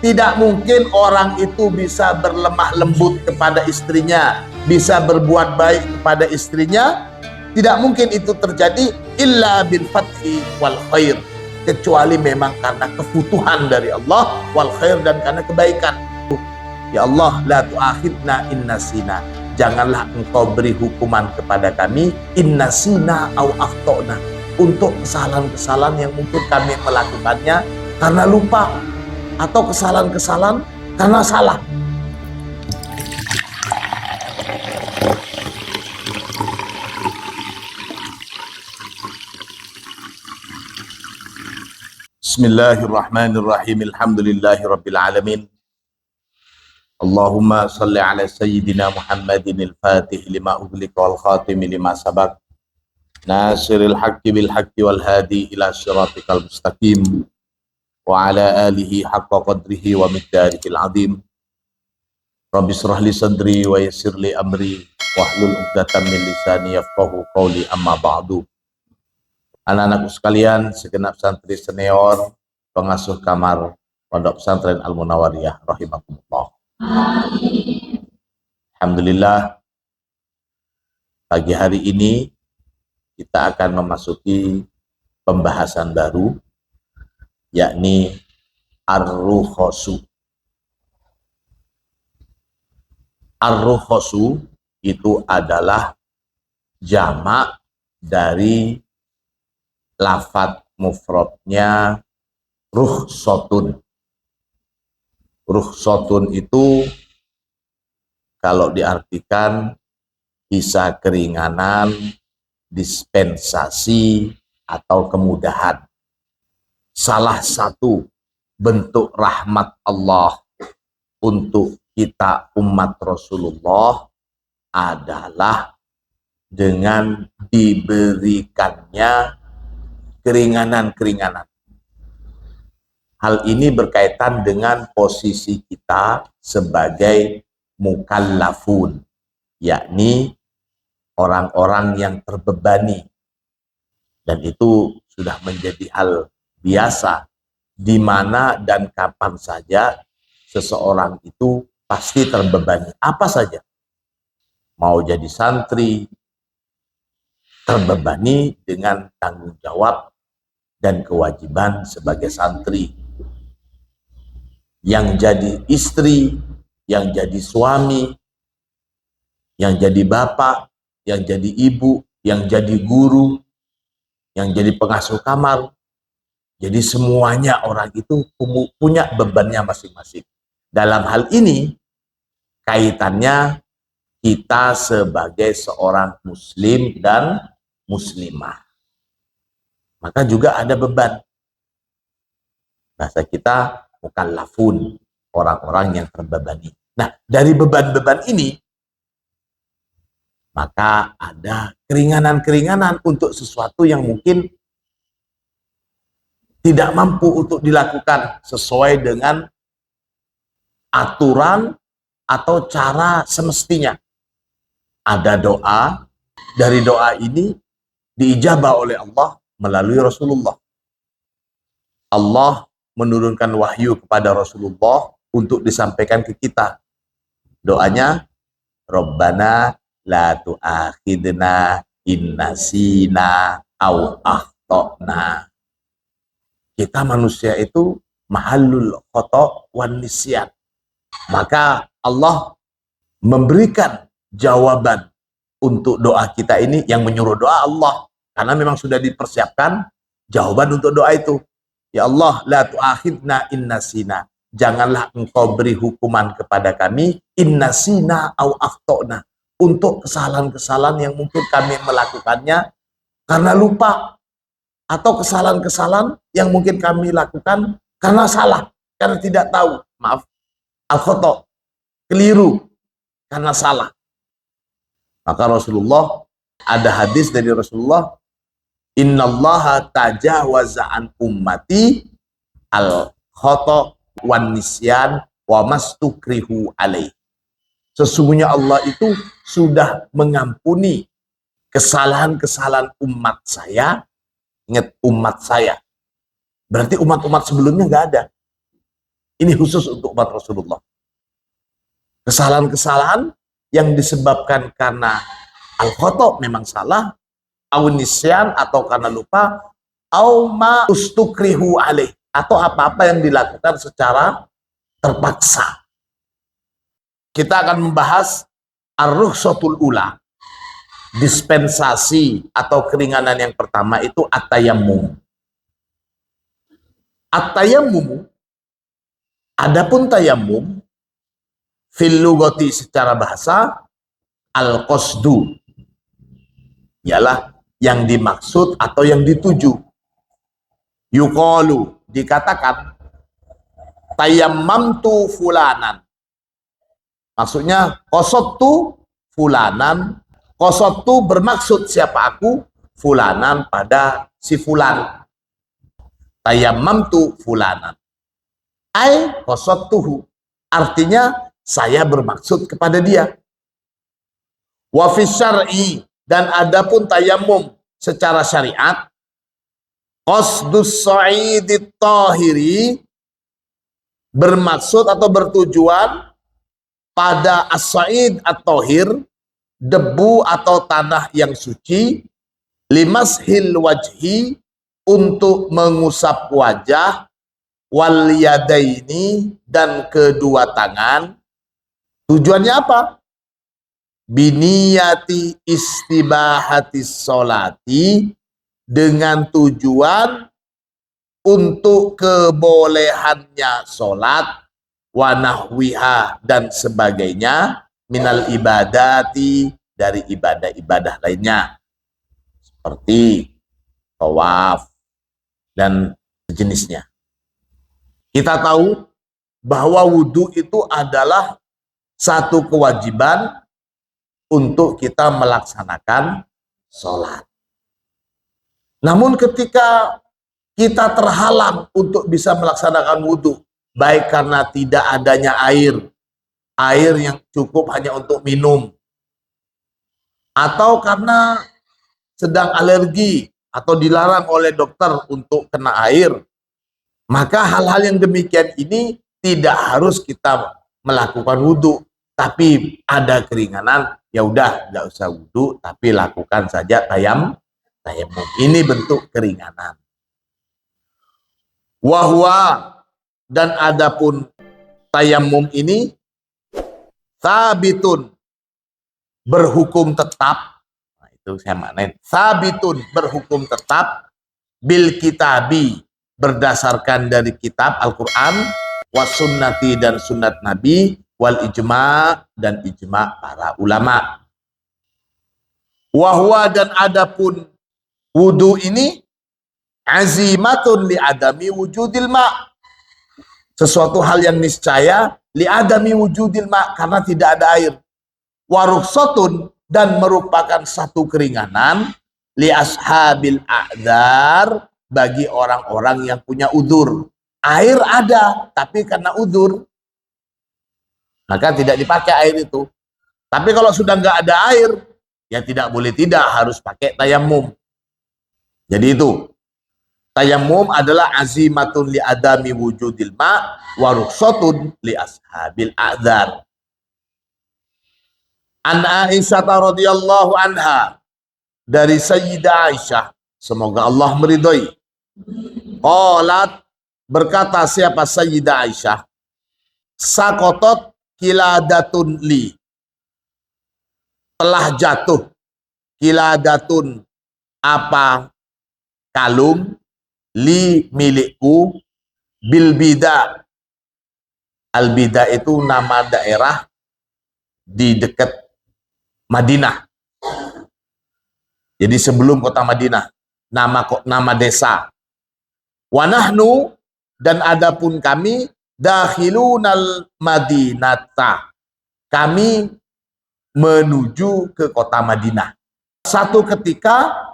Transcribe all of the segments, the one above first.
Tidak mungkin orang itu bisa berlemah lembut kepada istrinya, bisa berbuat baik kepada istrinya. Tidak mungkin itu terjadi illa bil fathi wal khair, kecuali memang karena kefutuhan dari Allah, wal khair, dan karena kebaikan. Ya Allah, la tu'akhidna inna sina, janganlah engkau beri hukuman kepada kami inna sina au akhtona, untuk kesalahan-kesalahan yang mungkin kami melakukannya karena lupa, atau kesalahan-kesalahan karena salah. Bismillahirrahmanirrahim. Alhamdulillahi rabbil alamin. Allahumma salli ala sayyidina Muhammadin al-fatih lima ughliqa wal khatimi lima sabaq, nasiril haqqi bil haqqi wal hadi ila siratikal mustaqim, wa ala alihi haqqa qadrihi wa miqdarihil azim. Rabbi shrah li sadri wa yassir li amri wahlul 'uqdatam min lisani yafqahu qawli, amma ba'du. Anak-anakku sekalian, segenap santri senior, pengasuh kamar Pondok Pesantren Al-Munawwariyah rahimakumullah. Alhamdulillah, pagi hari ini kita akan memasuki pembahasan baru, yakni ar-rukhasu. Ar-rukhasu itu adalah jamak dari lafadz mufradnya rukhsatun. Rukhsatun itu kalau diartikan bisa keringanan, dispensasi, atau kemudahan. Salah satu bentuk rahmat Allah untuk kita umat Rasulullah adalah dengan diberikannya keringanan-keringanan. Hal ini berkaitan dengan posisi kita sebagai mukallafun, yakni orang-orang yang terbebani. Dan itu sudah menjadi hal biasa, di mana dan kapan saja seseorang itu pasti terbebani. Apa saja, mau jadi santri, terbebani dengan tanggung jawab dan kewajiban sebagai santri. Yang jadi istri, yang jadi suami, yang jadi bapak, yang jadi ibu, yang jadi guru, yang jadi pengasuh kamar. Jadi semuanya orang itu punya bebannya masing-masing. Dalam hal ini, kaitannya kita sebagai seorang muslim dan muslimah, maka juga ada beban. Bahasa kita mukallafun, orang-orang yang terbebani. Nah, dari beban-beban ini, maka ada keringanan-keringanan untuk sesuatu yang mungkin tidak mampu untuk dilakukan sesuai dengan aturan atau cara semestinya. Ada doa, dari doa ini diijabah oleh Allah melalui Rasulullah. Allah menurunkan wahyu kepada Rasulullah untuk disampaikan ke kita. Doanya, Rabbana la tu'akhidna in nasina au akhtana. Kita manusia itu mahallul khata' wan nisyan. Maka Allah memberikan jawaban untuk doa kita ini. Yang menyuruh doa Allah, karena memang sudah dipersiapkan jawaban untuk doa itu. Ya Allah, la tu'akhidna inna sina, janganlah engkau beri hukuman kepada kami inna sina au akhtona, untuk kesalahan-kesalahan yang mungkin kami melakukannya karena lupa, atau kesalahan-kesalahan yang mungkin kami lakukan karena salah, karena tidak tahu. Maaf, al-khata', keliru, karena salah. Maka Rasulullah, ada hadis dari Rasulullah, innallaha tajawaza an ummati al khata' wan nisyan wa mastukrihu alaih. Sesungguhnya Allah itu sudah mengampuni kesalahan-kesalahan umat saya. Ingat, umat saya, berarti umat-umat sebelumnya nggak ada. Ini khusus untuk umat Rasulullah. Kesalahan-kesalahan yang disebabkan karena al-khata' memang salah, au nisyan atau karena lupa, au ma ustukrihu alaih, atau apa-apa yang dilakukan secara terpaksa. Kita akan membahas ar-rukhsatul ula. Dispensasi atau keringanan yang pertama itu at-tayammum. At-tayammum, adapun tayammum fil lugati secara bahasa, al-qasdu, ialah yang dimaksud atau yang dituju. Yuqalu, dikatakan tayammamtu fulanan. Maksudnya qasattu fulanan. Qasattu bermaksud siapa aku, fulanan pada si fulan. Tayammamtu fulanan. Ai qasattuhu. Artinya saya bermaksud kepada dia. Wa fi syar'i, dan adapun tayammum secara syariat, qasdus sa'idit tahiri, bermaksud atau bertujuan pada as-sa'id at-tahir, debu atau tanah yang suci, limashil wajhi, untuk mengusap wajah, wal yadaini, dan kedua tangan. Tujuannya apa? Biniyati istibahati sholati, dengan tujuan untuk kebolehannya sholat, wa nahwiha, dan sebagainya, minal ibadati, dari ibadah-ibadah lainnya seperti tawaf dan sejenisnya. Kita tahu bahwa wudhu itu adalah satu kewajiban untuk kita melaksanakan sholat. Namun ketika kita terhalang untuk bisa melaksanakan wudhu, baik karena tidak adanya air yang cukup hanya untuk minum, atau karena sedang alergi atau dilarang oleh dokter untuk kena air, maka hal-hal yang demikian ini tidak harus kita melakukan wudhu, tapi ada keringanan, ya udah nggak usah wudhu, tapi lakukan saja tayammum. Ini bentuk keringanan. Wahwa, dan adapun tayammum ini sabitun, berhukum tetap. Nah, itu saya maknain. Sabitun, berhukum tetap, bil kitabi, berdasarkan dari kitab Al-Quran, was sunnati, dan sunnat Nabi, wal ijma', dan ijma' para ulama. Wahwa, dan adapun wudu ini azimatun li adami wujudil ma', sesuatu hal yang niscaya li adami wujudil ma', karena tidak ada air. Warukhsatun, dan merupakan satu keringanan li ashabil a'dzar, bagi orang-orang yang punya udzur. Air ada, tapi karena udzur maka tidak dipakai air itu. Tapi kalau sudah nggak ada air, ya tidak boleh, tidak harus pakai tayammum. Jadi itu tayammum adalah azimatun li adami wujudil ma' wa rukhsatun li ashabil a'dzar. An Aisyah radhiyallahu anha, dari Sayyidah Aisyah, semoga Allah meridhai, qalat, berkata siapa Sayyidah Aisyah, sakotot kiladatun li, telah jatuh, kiladatun, apa, kalung, li, milikku, bil bida. Al bida itu nama daerah di dekat Madinah. Jadi sebelum kota Madinah, nama desa. Wa nahnu, dan adapun kami, dakhilunal madinata, kami menuju ke kota Madinah. Satu ketika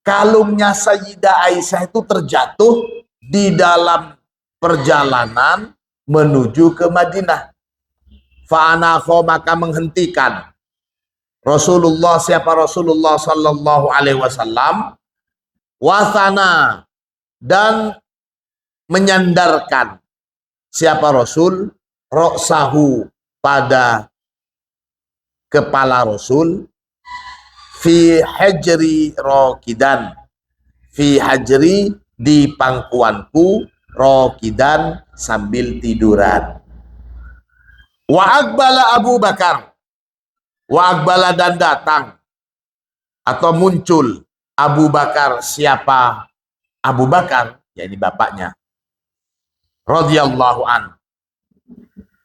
kalungnya Sayyidah Aisyah itu terjatuh di dalam perjalanan menuju ke Madinah. Fa'anakho, maka menghentikan Rasulullah, siapa Rasulullah sallallahu alaihi wasallam, wasana, dan menyandarkan siapa Rasul roksahu pada kepala Rasul fi hajri rokidan, fi hajri di pangkuanku rokidan sambil tiduran. Wa akbala Abu Bakar, wa akbala dan datang atau muncul Abu Bakar. Siapa Abu Bakar? Yakni bapaknya. Radhiyallahu an.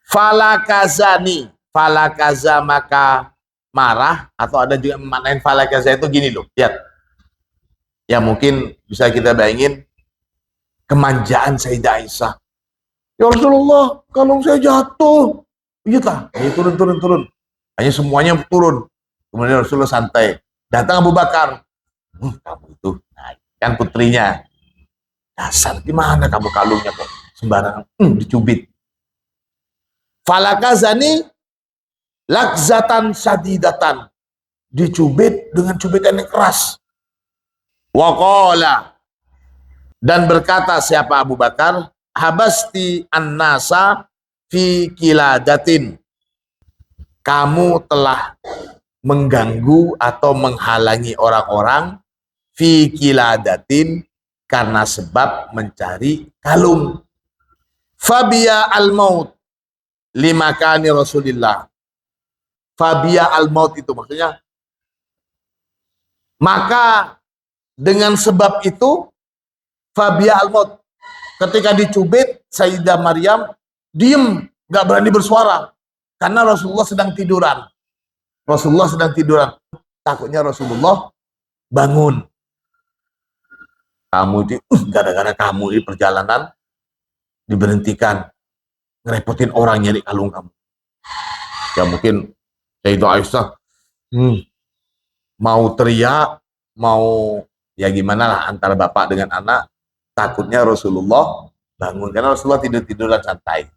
Falakazani, falakaza maka marah, atau ada juga maknain falakaza itu gini loh, lihat. Ya mungkin bisa kita bayangin kemanjaan Sayyidah Aisyah. Ya Rasulullah, kalau saya jatuh, iya tak, ya, turun. Hanya semuanya turun. Kemudian Rasulullah santai. Datang Abu Bakar. Kamu itu, nah, kan putrinya. Dasar, gimana kamu kalungnya kok sembarangan? Dicubit. Falakazani lakzatan sadidatan. Dicubit dengan cubitan yang keras. Waqala. Dan berkata siapa Abu Bakar? Habasti an-nasa fi kiladatin. Kamu telah mengganggu atau menghalangi orang-orang fi kiladatin karena sebab mencari kalung. Fabia al-maut limakani Rasulillah. Fabia al-maut itu maksudnya maka dengan sebab itu Fabia al-maut, ketika dicubit Sayyidah Maryam diem, nggak berani bersuara karena Rasulullah sedang tiduran. Rasulullah sedang tiduran. Takutnya Rasulullah bangun. Kamu itu gara-gara kamu di perjalanan diberhentikan, ngerepotin orang nyari kalung kamu. Ya mungkin Sayyidah Aisyah mau teriak, mau ya gimana lah antara bapak dengan anak. Takutnya Rasulullah bangun karena Rasulullah tidur-tiduran santai.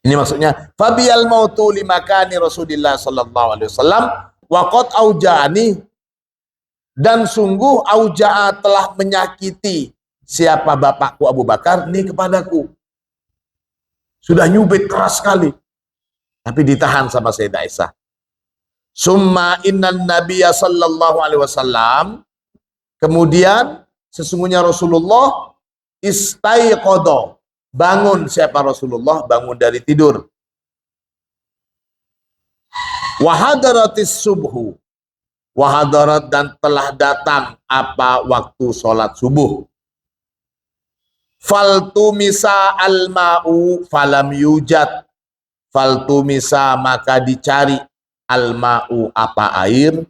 Ini maksudnya fabiyal mautu limakani Rasulillah sallallahu alaihi wasallam wa qad aujani, dan sungguh auja'a telah menyakiti siapa bapakku Abu Bakar ini kepadaku. Sudah nyubit keras sekali tapi ditahan sama Sayyidah Aisyah. Summa innan nabiyya sallallahu alaihi wasallam, kemudian sesungguhnya Rasulullah istaiqadha, bangun. Siapa Rasulullah? Bangun dari tidur. Wahadaratis subhu, wahadarat dan telah datang apa waktu sholat subuh. Faltumisa alma'u falam yujad, faltumisa maka dicari alma'u apa air,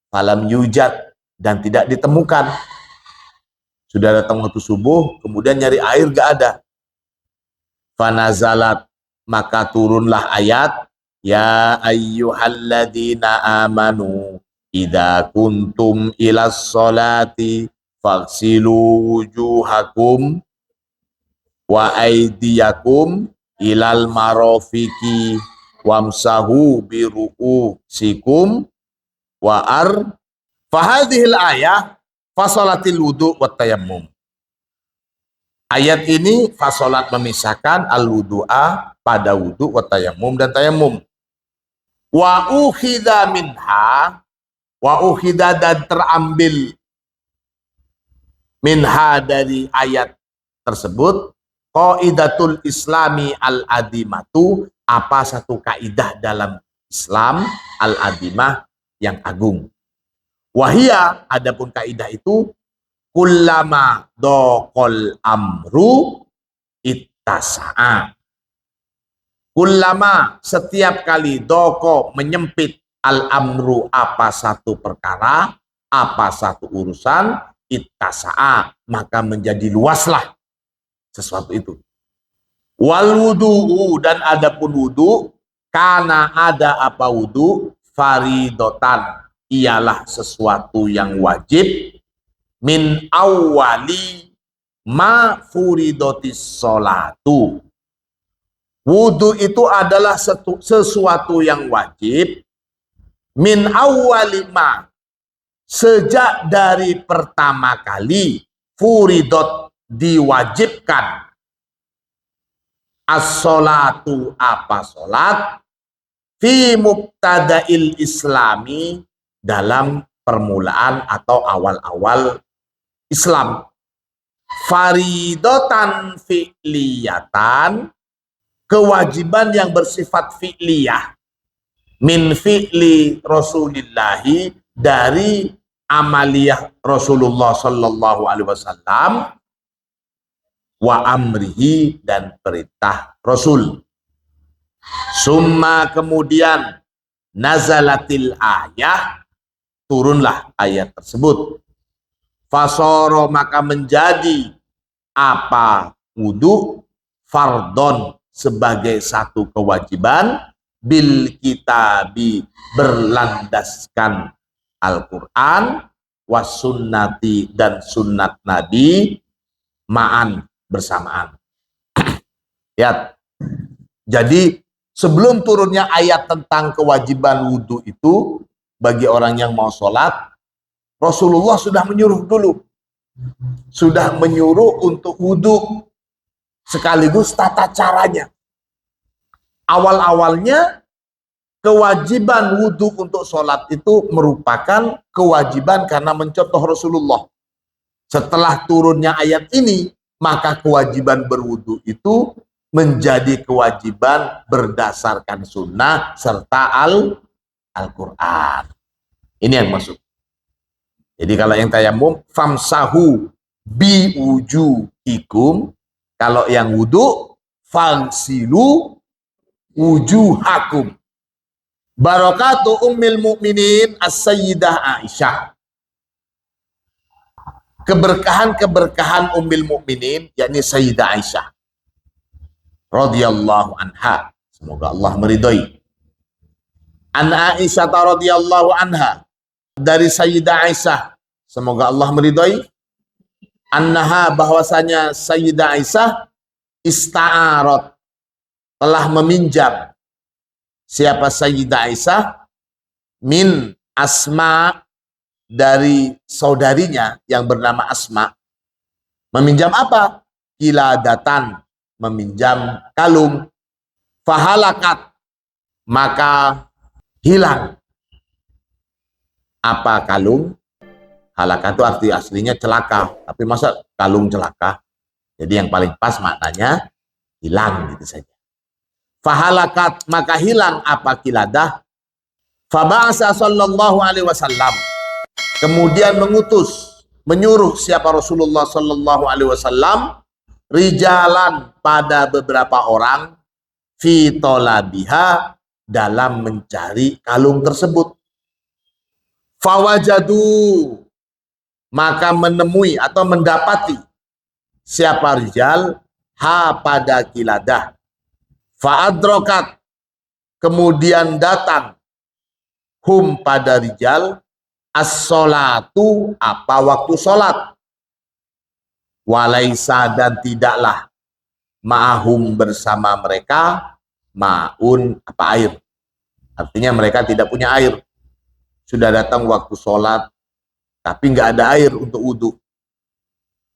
falam yujad dan tidak ditemukan. Sudah datang waktu subuh, kemudian nyari air gak ada. Fanazalat, maka turunlah ayat, ya ayyuhalladzina amanu idza kuntum ilas sholati faghsilu wujuhakum wa aydiyakum ilal marafiqi wamsahu biru'usikum wa ar fahadhil ayah fasolatil wudu wa tayammum. Ayat ini fasolat memisahkan al-wudu'a pada wudu wa tayammum dan tayammum. Wa ukhidha minha, wa ukhidha dan terambil minha dari ayat tersebut qaidatul islami al-adimatu, apa satu kaidah dalam Islam al-adimah yang agung. Wahia, adapun kaidah itu kullama doqol amru ittasa'a. Kullama setiap kali doko menyempit al amru apa satu perkara, apa satu urusan, ittasa'a maka menjadi luaslah sesuatu itu. Wal wudu'u dan adapun wudu, karena ada apa wudu, faridotan ialah sesuatu yang wajib, min awwali ma furidotis sholatu. Wudu itu adalah sesuatu yang wajib, min awwali ma, sejak dari pertama kali furidot diwajibkan, As-sholatu apa sholat? Fi mubtada'il islami, dalam permulaan atau awal-awal Islam. Faridotan fi'liyatan, kewajiban yang bersifat fi'liyah. Min fi'li Rasulillahi, dari amaliyah Rasulullah sallallahu alaihi wasallam, wa amrihi, dan perintah Rasul. Summa, kemudian, nazalatil ayah, turunlah ayat tersebut. Fasoro, maka menjadi apa wudu, fardon, sebagai satu kewajiban, bil kitabi, berlandaskan Al-Quran, was sunnati, dan sunnat Nabi, ma'an, bersamaan. Ya, jadi sebelum turunnya ayat tentang kewajiban wudhu itu bagi orang yang mau sholat, Rasulullah sudah menyuruh dulu, sudah menyuruh untuk wudhu sekaligus tata caranya. Awal-awalnya kewajiban wudhu untuk sholat itu merupakan kewajiban karena mencontoh Rasulullah. Setelah turunnya ayat ini, maka kewajiban berwudhu itu menjadi kewajiban berdasarkan sunnah serta Al-Quran. Ini yang maksud. Jadi kalau yang tayamum, famsahu bi wujuhikum. Kalau yang wudhu, fangsilu wujuhakum. Barakatuh ummil mu'minin as-sayyidah Aisyah. Keberkahan-keberkahan ummil mu'minin, yakni Sayyidah Aisyah radhiyallahu anha, semoga Allah meridhai. An Aisyah radhiyallahu anha, dari Sayyidah Aisyah, semoga Allah meridhai, annaha, bahwasanya Sayyidah Aisyah, ista'arat, telah meminjam. Siapa Sayyidah Aisyah? Min Asma, dari saudarinya yang bernama Asma. Meminjam apa? Kiladatan, meminjam kalung. Fahalakat, maka hilang. Apa kalung? Halaka itu arti aslinya celaka, tapi masa kalung celaka? Jadi yang paling pas maknanya hilang, gitu saja. Fahalakat, maka hilang apa kiladah. Faba'asa sallallahu alaihi wasallam, kemudian mengutus, menyuruh siapa Rasulullah sallallahu alaihi wasallam, rijalan, pada beberapa orang, fi tolabiha, dalam mencari kalung tersebut. Fawajadu, maka menemui atau mendapati siapa rijal, ha, pada kiladah. Fa'adrokat, kemudian datang, hum, pada rijal, as-sholatu, apa waktu sholat. Walaisa, dan tidaklah, ma'ahum, bersama mereka, ma'un, apa air. Artinya mereka tidak punya air. Sudah datang waktu sholat, tapi nggak ada air untuk wudhu.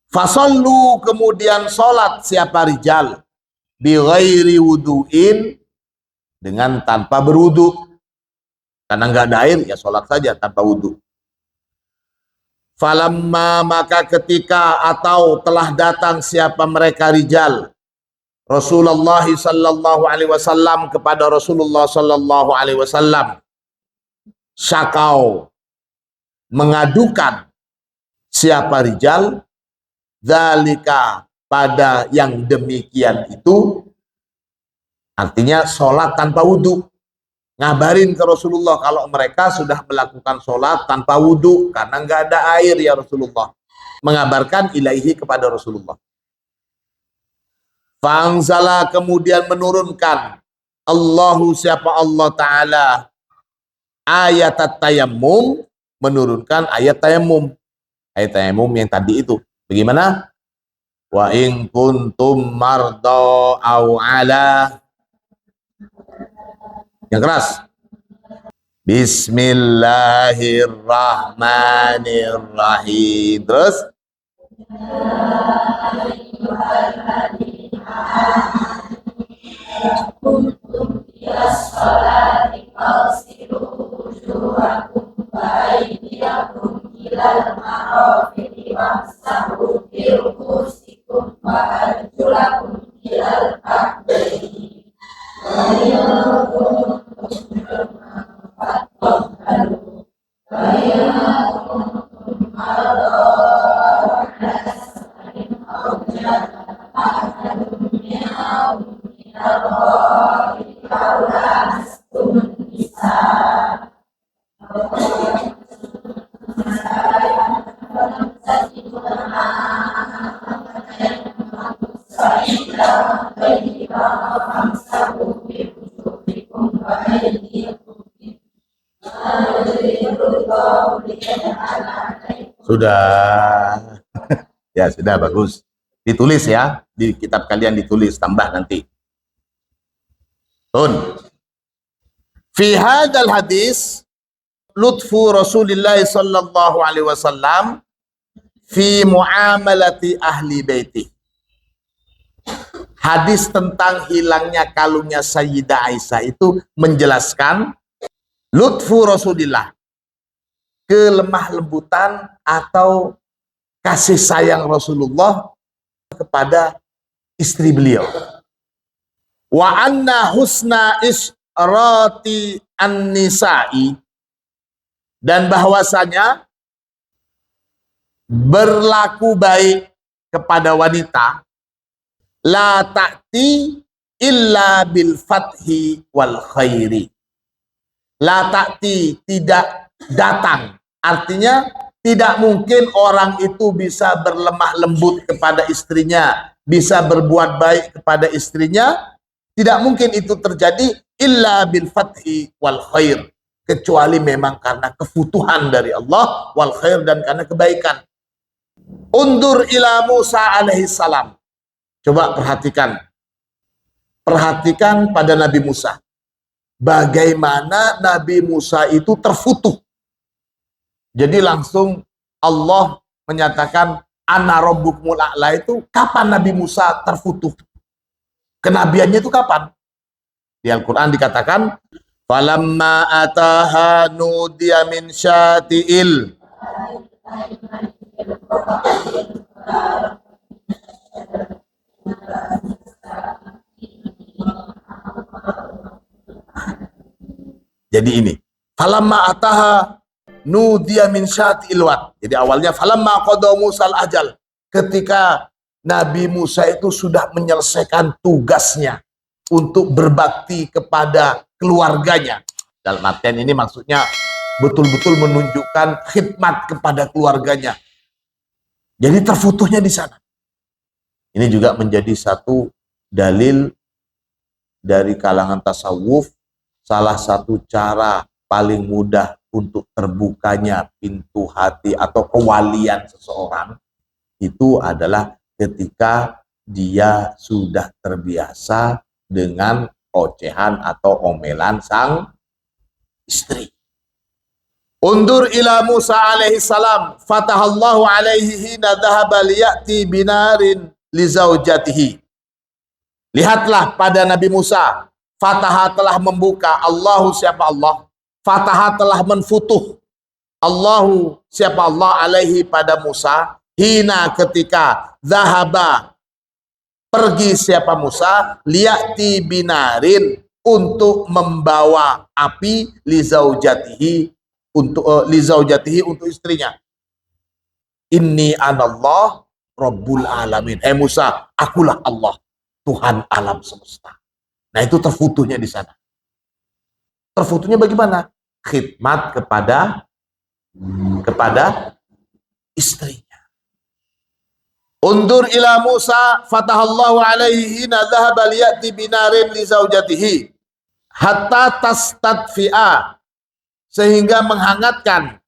Fasallu, kemudian sholat siapa rijal, bi ghairi wudu'in, dengan tanpa berwudhu. Karena nggak ada air, ya sholat saja tanpa wudhu. Falamma, maka ketika atau telah datang siapa mereka rijal, Rasulullah sallallahu alaihi wasallam, kepada Rasulullah sallallahu alaihi wasallam, syakau, mengadukan siapa rijal, dzalika, pada yang demikian itu, artinya sholat tanpa wudhu. Ngabarin ke Rasulullah kalau mereka sudah melakukan sholat tanpa wudhu karena nggak ada air ya Rasulullah. Mengabarkan ilaihi, kepada Rasulullah. Fangzala, kemudian menurunkan Allahu, siapa Allah Ta'ala, ayat tayammum, menurunkan ayat tayammum. Ayat tayammum yang tadi itu. Bagaimana? Wa in kuntum marda au ala, yang keras. Bismillahirrahmanirrahim. Terus kuntum ila sholati fagsilu wujuhakum wa aydiyakum ilal marafiqi wamsahu bi ru'usikum wa arjulakum ilal ka'baini wa in kuntum junuban fatahharu wa in kuntum marda aw ala safarin aw jaa ahadun minkum Sudah. Ya, sudah bagus. Ditulis ya, di kitab kalian ditulis, tambah nanti. Fi hadzal hadis lutfu Rasulillah sallallahu alaihi wasallam fi muamalati ahli baiti. Hadis tentang hilangnya kalungnya Sayyidah Aisyah itu menjelaskan lutfu Rasulillah, kelemah lembutan atau kasih sayang Rasulullah kepada istri beliau. Wa anna husna isyrati an-nisa'i, dan bahwasanya berlaku baik kepada wanita la ta'ti illa bil fathi wal khairi. La ta'ti, tidak datang, artinya tidak mungkin orang itu bisa berlemah lembut kepada istrinya, bisa berbuat baik kepada istrinya. Tidak mungkin itu terjadi illa bil fathi wal khair, kecuali memang karena kefutuhan dari Allah, wal khair, dan karena kebaikan. Undur ila Musa alaihi salam. Coba perhatikan. Perhatikan pada Nabi Musa. Bagaimana Nabi Musa itu terfutuh. Jadi langsung Allah menyatakan ana rabbukumul a'la. Itu kapan Nabi Musa terfutuh? Kenabiannya itu kapan? Di Al-Quran dikatakan falamma ataha nudiya min syati'il. Jadi ini falamma ataha nudiya min syati'il wad. Jadi awalnya falamma qada Musal ajal, ketika Nabi Musa itu sudah menyelesaikan tugasnya untuk berbakti kepada keluarganya. Dalam artian ini maksudnya betul-betul menunjukkan khidmat kepada keluarganya. Jadi terfutuhnya di sana. Ini juga menjadi satu dalil dari kalangan tasawuf, salah satu cara paling mudah untuk terbukanya pintu hati atau kewalian seseorang itu adalah ketika dia sudah terbiasa dengan ocehan atau omelan sang istri. Undur ila Musa alaihi salam fatahallahu alaihi hina dhahaba liya'ti binarin li zaujatihi. Lihatlah pada Nabi Musa, fataha telah membuka, Allahu siapa Allah, fataha telah menfutuh, Allahu siapa Allah alaihi pada Musa, hina ketika zahaba pergi siapa Musa, liyati binarin untuk membawa api, lizaujatihi untuk istrinya. Inni anallah rabbul alamin. Musa, akulah Allah, Tuhan alam semesta. Nah, itu terfutuhnya di sana. Terfutuhnya bagaimana? Khidmat kepada istrinya. Undur ila Musa fatahallahu alaihi hina dhahaba liyati binarin li zaujatihi hatta tastadfi'a, sehingga menghangatkan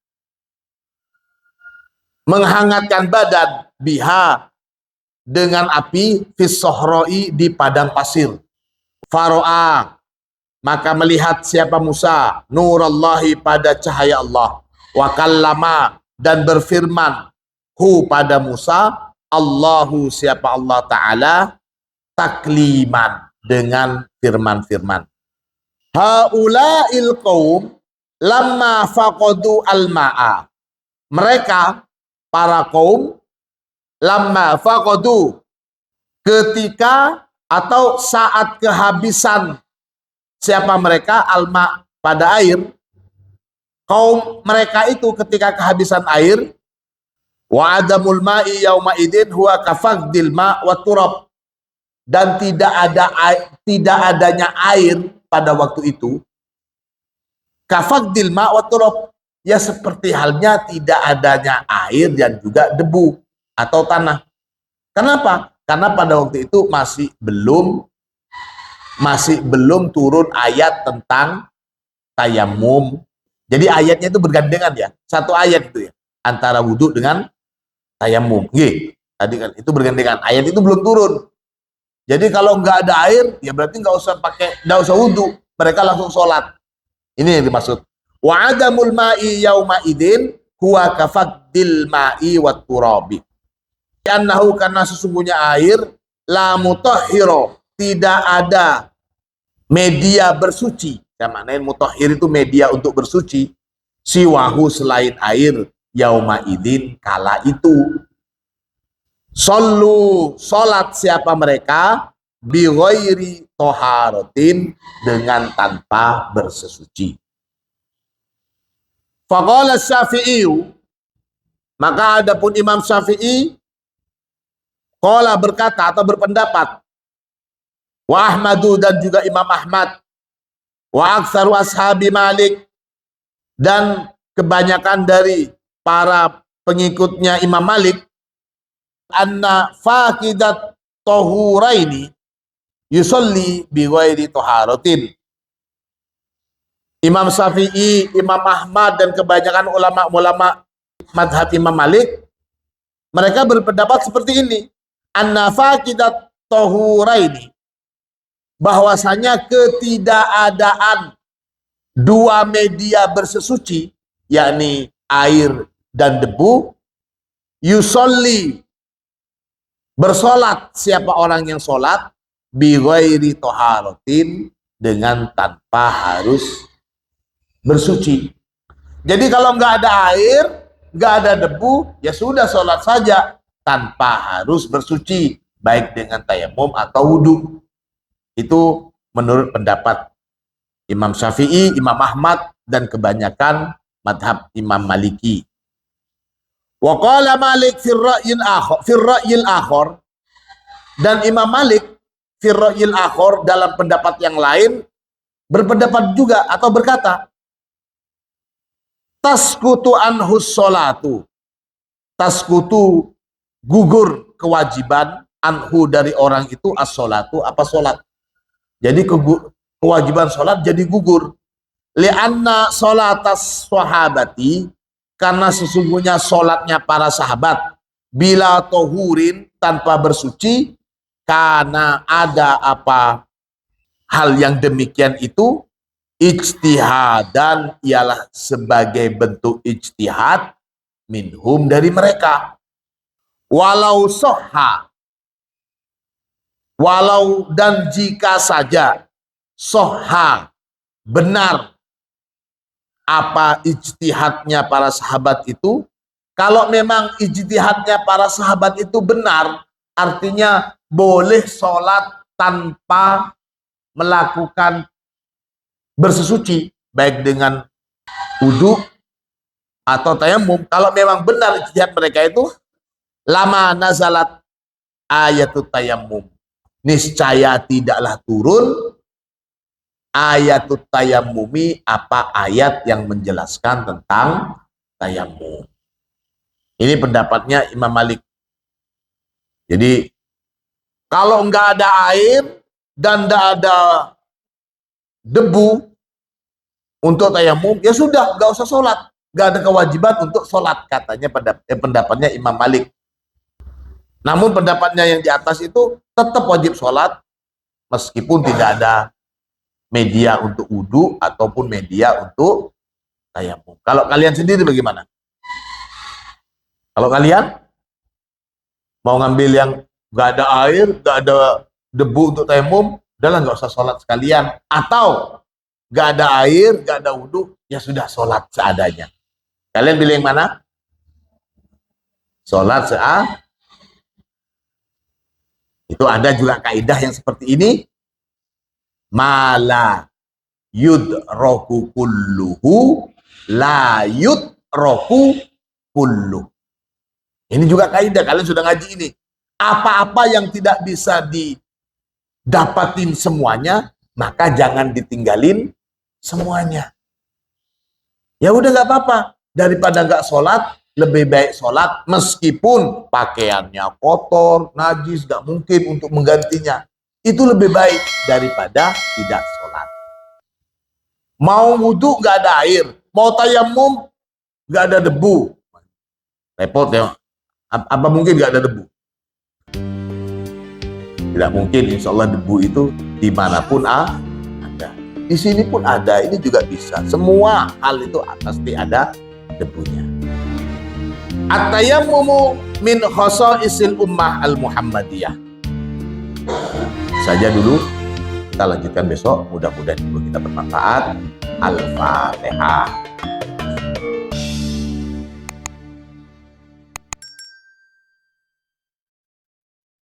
badan biha dengan api fis sohroi di padang pasir. Faro'a, maka melihat siapa Musa nurallahi pada cahaya Allah, wa kallama, dan berfirman hu pada Musa Allahu siapa Allah Ta'ala takliman, dengan firman-firman. Haula'il qaum lamma faqadu al-ma'a. Mereka, para kaum, lamma faqadu, ketika atau saat kehabisan siapa mereka, alma, pada air. Kaum mereka itu ketika kehabisan air, wa adamul ma'i yauma idin huwa kafaqdil ma' wa turab, dan tidak adanya air pada waktu itu, kafaqdil ma' wa turab, ya seperti halnya tidak adanya air dan juga debu atau tanah. Kenapa? Karena pada waktu itu masih belum turun ayat tentang tayamum. Jadi ayatnya itu bergandengan ya, satu ayat itu ya, antara wudhu dengan tayamum. Tadi kan itu bergandengan, ayat itu belum turun. Jadi kalau nggak ada air, ya berarti nggak usah wudhu, mereka langsung sholat. Ini yang dimaksud. Wa adamul ma'i yauma idin huwa kafaqdil ma'i wat turabi. Karena sesungguhnya air la mutahhiro, tidak ada media bersuci. Yang maknanya mutahhir itu media untuk bersuci. Siwahu, selain air, yauma idin, kala itu. Sallu, salat siapa mereka, bi ghairi toharotin, dengan tanpa bersesuci. Faqala Syafi'i, maka adapun Imam Syafi'i qala, berkata atau berpendapat, wa Ahmadu, dan juga Imam Ahmad, wa aktsaru ashabi Malik, dan kebanyakan dari para pengikutnya Imam Malik, anna faqidat tahuraini yusolli bi ghairi taharatin. Imam Syafi'i, Imam Ahmad, dan kebanyakan ulama-ulama madhab Imam Malik, mereka berpendapat seperti ini, anna faqidat tahuraini, bahwasanya ketidakadaan dua media bersesuci, yakni air dan debu, yusolli, bersolat siapa orang yang solat, bi ghairi toharotin, dengan tanpa harus bersuci. Jadi kalau nggak ada air, nggak ada debu, ya sudah solat saja tanpa harus bersuci, baik dengan tayamum atau wudhu. Itu menurut pendapat Imam Syafi'i, Imam Ahmad, dan kebanyakan madhab Imam Maliki. Wa qala Malik fir ra'yil akhar, dan Imam Malik fir ra'yil akhar, dalam pendapat yang lain, berpendapat juga atau berkata, taskutu anhus sholatu, taskutu, gugur kewajiban, anhu, dari orang itu, as-sholatu, apa sholat. Jadi kewajiban sholat jadi gugur. Li'anna sholatas sahabati, karena sesungguhnya sholatnya para sahabat, bila tohurin, tanpa bersuci, karena ada apa hal yang demikian itu, ijtihadan, ialah sebagai bentuk ijtihad, minhum, dari mereka. Walau soha, walau dan jika saja, soha, benar apa ijtihadnya para sahabat itu. Kalau memang ijtihadnya para sahabat itu benar, artinya boleh sholat tanpa melakukan bersesuci, baik dengan wudhu atau tayamum. Kalau memang benar ijtihad mereka itu, lama nazalat ayatut tayamum, niscaya tidaklah turun ayatut tayammumi, apa ayat yang menjelaskan tentang tayamum. Ini pendapatnya Imam Malik. Jadi kalau nggak ada air dan nggak ada debu untuk tayamum, ya sudah, nggak usah sholat, nggak ada kewajiban untuk sholat, katanya pendapatnya Imam Malik. Namun pendapatnya yang di atas itu tetap wajib sholat meskipun tidak ada media untuk wudhu ataupun media untuk tayamum. Kalau kalian sendiri bagaimana? Kalau kalian mau ngambil yang nggak ada air, nggak ada debu untuk tayamum, udahlah nggak usah sholat sekalian. Atau nggak ada air, nggak ada wudhu, ya sudah sholat seadanya. Kalian pilih yang mana? Sholat seadanya. Itu ada juga kaidah yang seperti ini. Mala yudroku kulluhu la yudroku kulluh. Ini juga kaidah, kalian sudah ngaji ini. Apa-apa yang tidak bisa didapatin semuanya, maka jangan ditinggalin semuanya. Ya udah nggak apa-apa, daripada nggak sholat, lebih baik sholat meskipun pakaiannya kotor, najis, nggak mungkin untuk menggantinya. Itu lebih baik daripada tidak sholat. Mau wudhu nggak ada air, mau tayamum nggak ada debu, repot ya. Apa mungkin nggak ada debu? Tidak mungkin, insya Allah debu itu dimanapun ada. Di sini pun ada, ini juga bisa. Semua hal itu pasti ada debunya. At-tayammumu min khosaisil ummah al-Muhammadiyah. Saja dulu, kita lanjutkan besok. Mudah-mudahan itu kita bermanfaat. Al-Fatihah.